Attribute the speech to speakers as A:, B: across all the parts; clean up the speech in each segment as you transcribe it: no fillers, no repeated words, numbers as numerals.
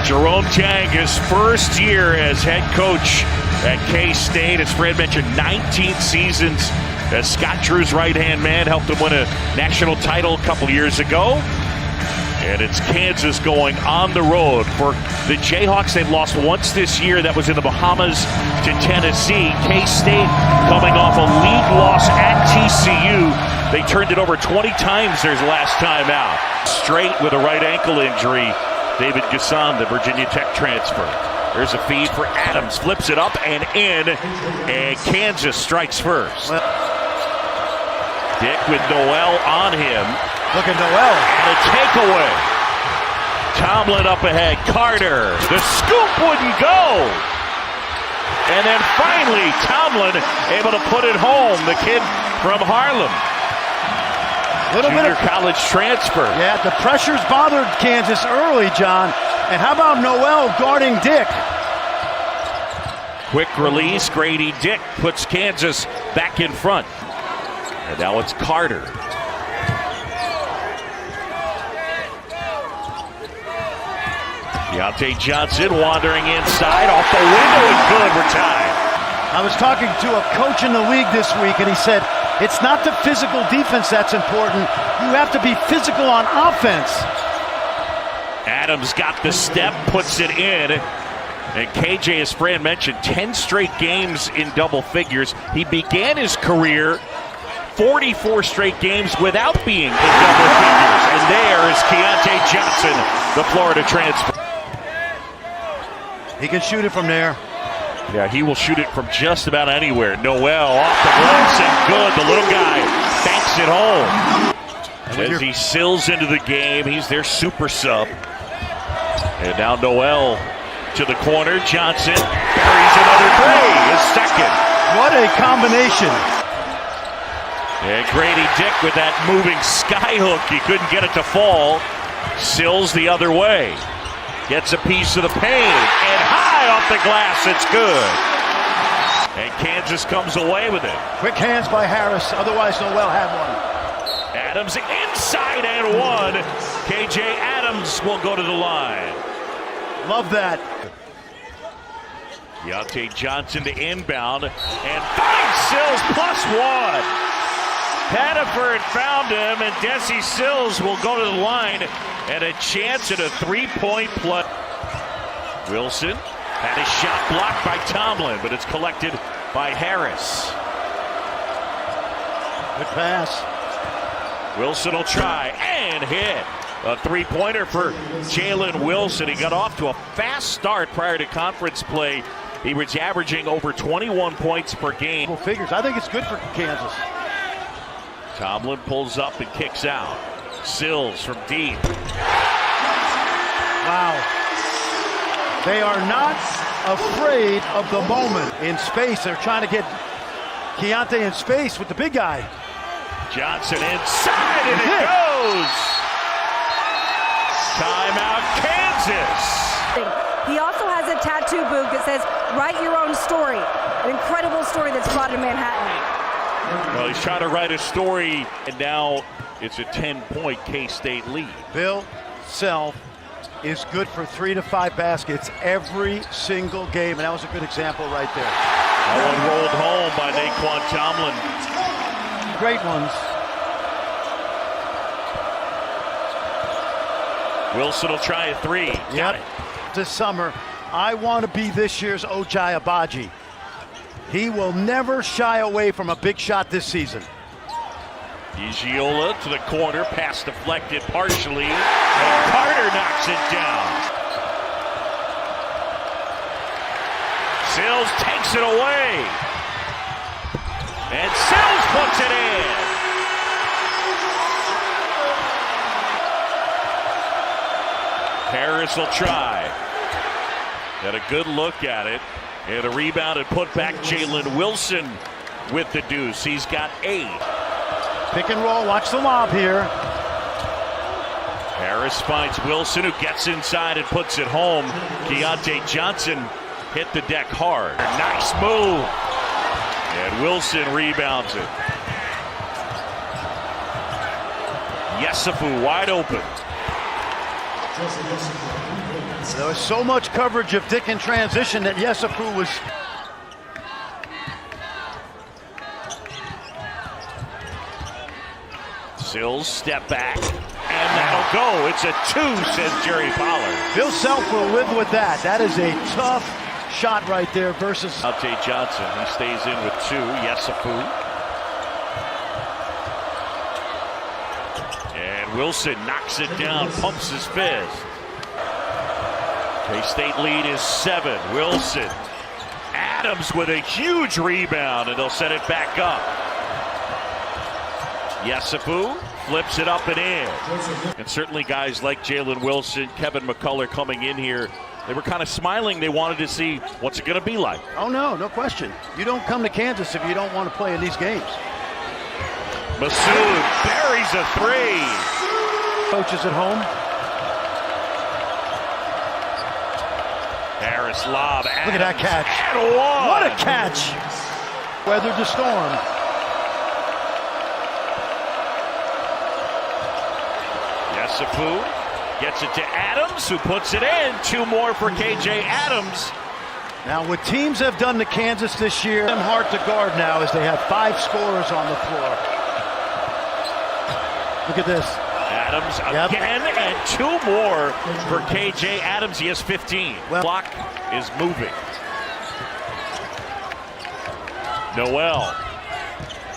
A: Jerome Tang, his first year as head coach at K-State. As Fred mentioned, 19 seasons as Scott Drew's right-hand man, helped him win a national title a couple years ago. And it's Kansas going on the road for the Jayhawks. They've lost once this year. That was in the Bahamas to Tennessee. K-State coming off a league loss at TCU. They turned it over 20 times their last time out. Straight with a right ankle injury. David Gasson, the Virginia Tech transfer. There's a feed for Adams. Flips it up and in. And Kansas strikes first. Dick with Noel on him.
B: Look at Noel.
A: And a takeaway. Tomlin up ahead. Carter. The scoop wouldn't go. And then finally, Tomlin able to put it home. The kid from Harlem.
B: Little
A: Junior
B: bit of
A: college transfer.
B: Yeah, the pressures bothered Kansas early, John. And how about Noel guarding Dick?
A: Quick release. Grady Dick puts Kansas back in front. And now it's Carter. Deontay Johnson wandering inside, off the window, and good. We're tied.
B: I was talking to a coach in the league this week, and he said, it's not the physical defense that's important. You have to be physical on offense.
A: Adams got the step, puts it in. And KJ, as Fran mentioned, 10 straight games in double figures. He began his career 44 straight games without being in double figures. And there is Keontae Johnson, the Florida transfer.
B: He can shoot it from there.
A: Yeah, he will shoot it from just about anywhere. Noel off the glass and good. The little guy banks it home. As he sills into the game, he's their super sub. And now Noel to the corner. Johnson buries another three, his second.
B: What a combination.
A: And Grady Dick with that moving skyhook. He couldn't get it to fall. Sills the other way. Gets a piece of the paint. And high off the glass, it's good. And Kansas comes away with it.
B: Quick hands by Harris. Otherwise, Noel had one.
A: Adams inside and one. KJ Adams will go to the line.
B: Love that.
A: Deontay Johnson to inbound. And finds Sills plus one. Pettiford found him, and Desi Sills will go to the line, and a chance at a three-point play. Wilson had a shot blocked by Tomlin, but it's collected by Harris.
B: Good pass.
A: Wilson will try and hit. A three-pointer for Jalen Wilson. He got off to a fast start prior to conference play. He was averaging over 21 points per game.
B: Figures. I think it's good for Kansas.
A: Tomlin pulls up and kicks out. Sills from deep.
B: Wow. They are not afraid of the moment. In space, they're trying to get Keontae in space with the big guy.
A: Johnson inside, and it goes. Timeout, Kansas.
C: He also has a tattoo booth that says, write your own story. An incredible story that's brought to Manhattan.
A: Well, he's trying to write a story, and now it's a 10-point K-State lead.
B: Bill Self is good for 3 to 5 baskets every single game, and that was a good example right there.
A: That one rolled home by Naquan Tomlin.
B: Great ones.
A: Wilson will try a three. Got it.
B: This summer, I want to be this year's Ochai Agbaji. He will never shy away from a big shot this season.
A: Igiola to the corner, pass deflected partially, and Carter knocks it down. Sills takes it away. And Sills puts it in. Harris will try. Got a good look at it. And a rebound and put back. Jalen Wilson with the deuce. He's got 8.
B: Pick and roll. Watch the lob here.
A: Harris finds Wilson, who gets inside and puts it home. Keontae Johnson hit the deck hard. Nice move. And Wilson rebounds it. Yesufu wide open.
B: There was so much coverage of Dick in transition that Yesufu was...
A: Sills step back, and that'll go. It's a 2, says Jerry Pollard.
B: Bill Self will live with that. That is a tough shot right there versus...
A: Altae Johnson, he stays in with 2. Yesufu. And Wilson knocks it down, pumps his fist. K-State lead is 7. Wilson. Adams with a huge rebound, and they'll set it back up. Yesufu flips it up and in. And certainly guys like Jalen Wilson, Kevin McCullough coming in here, they were kind of smiling. They wanted to see what's it going to be like.
B: Oh, no question. You don't come to Kansas if you don't want to play in these games.
A: Masood buries a 3.
B: Coaches at home.
A: Harris lob. Adams.
B: Look at that catch.
A: And 1.
B: What a catch. Weathered the storm.
A: Yesufu gets it to Adams, who puts it in. 2 more for KJ Adams.
B: Now, what teams have done to Kansas this year, them hard to guard now as they have 5 scorers on the floor. Look at this.
A: Adams again, and 2 more for KJ Adams. He has 15.
B: Well,
A: clock is moving. Noel.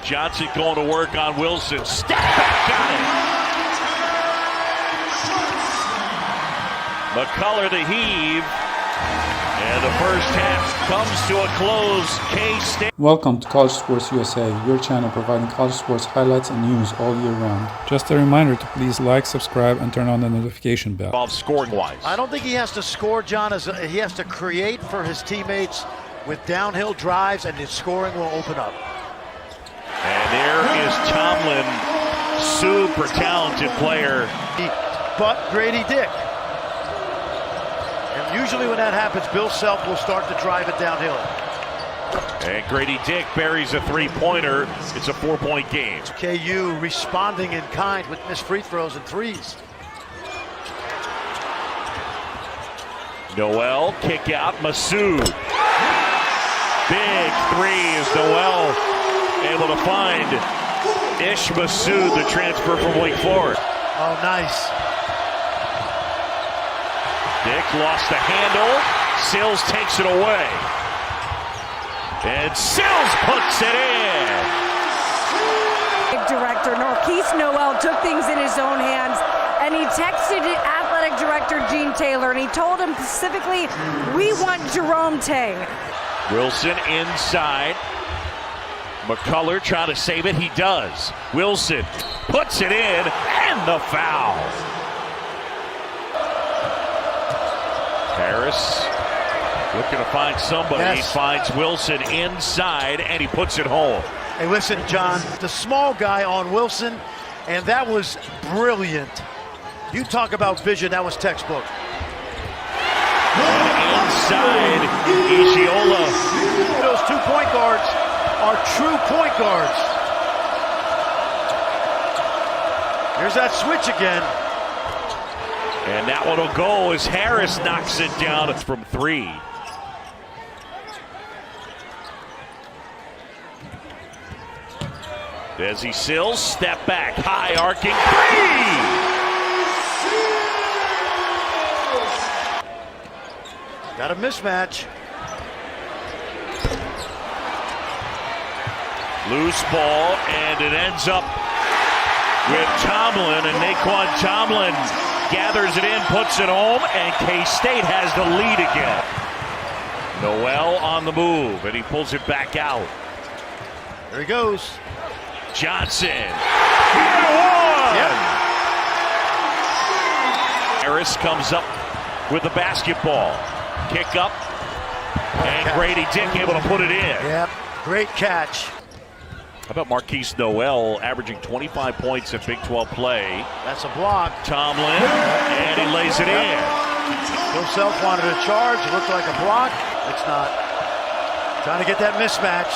A: Johnson going to work on Wilson. Step back, got it. McCullough the heave, and the first half comes to a close. K-State.
D: Welcome to College Sports USA, your channel providing college sports highlights and news all year round. Just a reminder to please like, subscribe, and turn on the notification bell.
A: Involved scoring-wise.
B: I don't think he has to score, John. He has to create for his teammates with downhill drives, and his scoring will open up.
A: And there is Tomlin, super talented player.
B: But Grady Dick. And usually when that happens, Bill Self will start to drive it downhill.
A: And Grady Dick buries a 3-pointer. It's a 4-point game.
B: KU responding in kind with missed free throws and 3s.
A: Noel, kick out, Masood. Big 3 is Noel able to find Ish Masood, the transfer from Wake Forest.
B: Oh, nice.
A: Dick lost the handle. Sills takes it away. And Sills puts it in.
C: Director Norquise Noel took things in his own hands, and he texted athletic director Gene Taylor, and he told him specifically, we want Jerome Tang.
A: Wilson inside. McCullough trying to save it. He does. Wilson puts it in, and the foul. Harris looking to find somebody.
B: Yes.
A: He finds Wilson inside, and he puts it home.
B: Hey, listen, John, the small guy on Wilson, and that was brilliant. You talk about vision, that was textbook.
A: And inside, Ishiola.
B: Those 2 point guards are true point guards. Here's that switch again.
A: And that one will go as Harris knocks it down from 3. Desi Sills, step back, high arcing
B: 3! Got a mismatch.
A: Loose ball, and it ends up with Tomlin, and Naquan Tomlin gathers it in, puts it home, and K-State has the lead again. Noel on the move, and he pulls it back out.
B: There he goes.
A: Johnson. And 1!
B: Yep.
A: Harris comes up with the basketball. Kick up, and Grady Dick able to put it in.
B: Yep, great catch.
A: How about Marquise Noel averaging 25 points in Big 12 play?
B: That's a block.
A: Tomlin, and he lays it in.
B: Bill Self wanted a charge. It looked like a block. It's not. Trying to get that mismatch.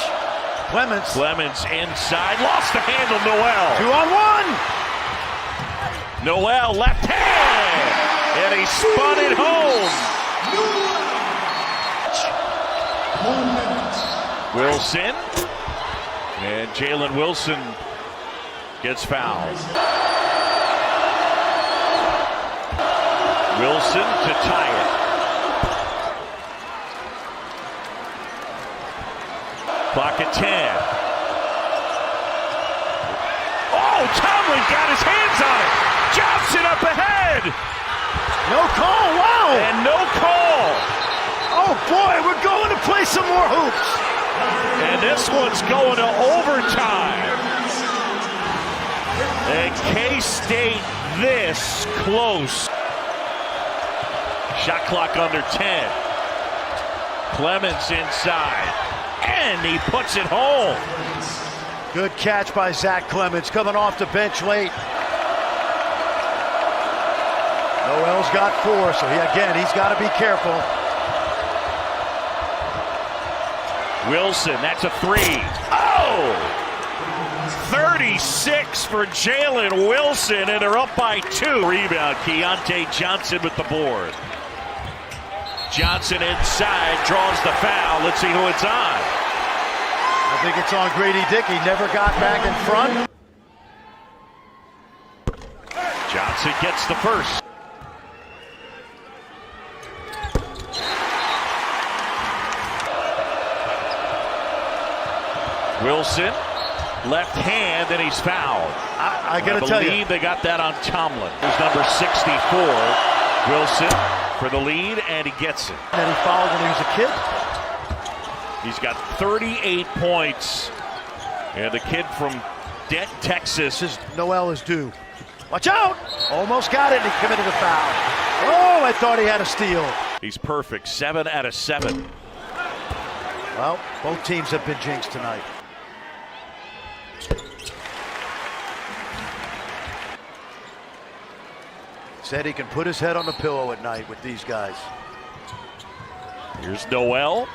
B: Clemens
A: inside, lost the handle, Noel.
B: 2-on-1.
A: Noel left hand. And he spun it home. Wilson. And Jalen Wilson gets fouled. Wilson to tie it. Clock at 10. Oh, Tomlin got his hands on it. Johnson up ahead.
B: No call, wow.
A: And no call.
B: Oh boy, we're going to play some more hoops.
A: And this one's going to overtime. And K-State this close. Shot clock under 10. Clemens inside. And he puts it home.
B: Good catch by Zach Clemens coming off the bench late. Noel's got 4, so he's got to be careful.
A: Wilson, that's a 3. Oh! 36 for Jalen Wilson, and they're up by 2. Rebound, Keontae Johnson with the board. Johnson inside, draws the foul. Let's see who it's on.
B: I think it's on Grady Dick. He never got back in front.
A: Johnson gets the first. Wilson, left hand, and he's fouled.
B: I gotta tell you,
A: I believe they got that on Tomlin. There's number 64, Wilson, for the lead, and he gets it.
B: And he fouled when he was a kid.
A: He's got 38 points, and the kid from Denton, Texas.
B: Noel is due. Watch out! Almost got it, and he committed a foul. Oh, I thought he had a steal.
A: He's perfect, 7 out of 7.
B: Well, both teams have been jinxed tonight. Said he can put his head on the pillow at night with these guys.
A: Here's Noel.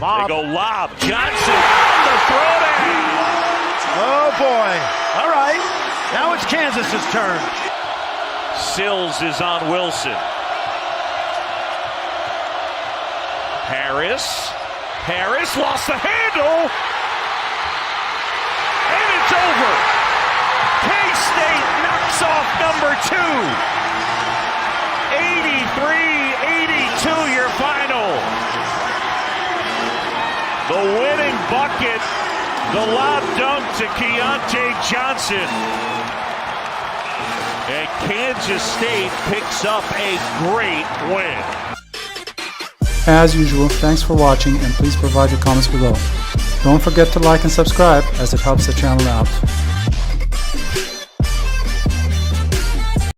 B: Lob.
A: They go lob. Johnson on the throwdown.
B: Oh boy. All right. Now it's Kansas's turn.
A: Sills is on Wilson. Harris lost the handle. And it's over. K-State knocks off number 2. 83-82 your final. The winning bucket, the lob dunk to Keontae Johnson. And Kansas State picks up a great win.
D: As usual, thanks for watching and please provide your comments below. Don't forget to like and subscribe as it helps the channel out.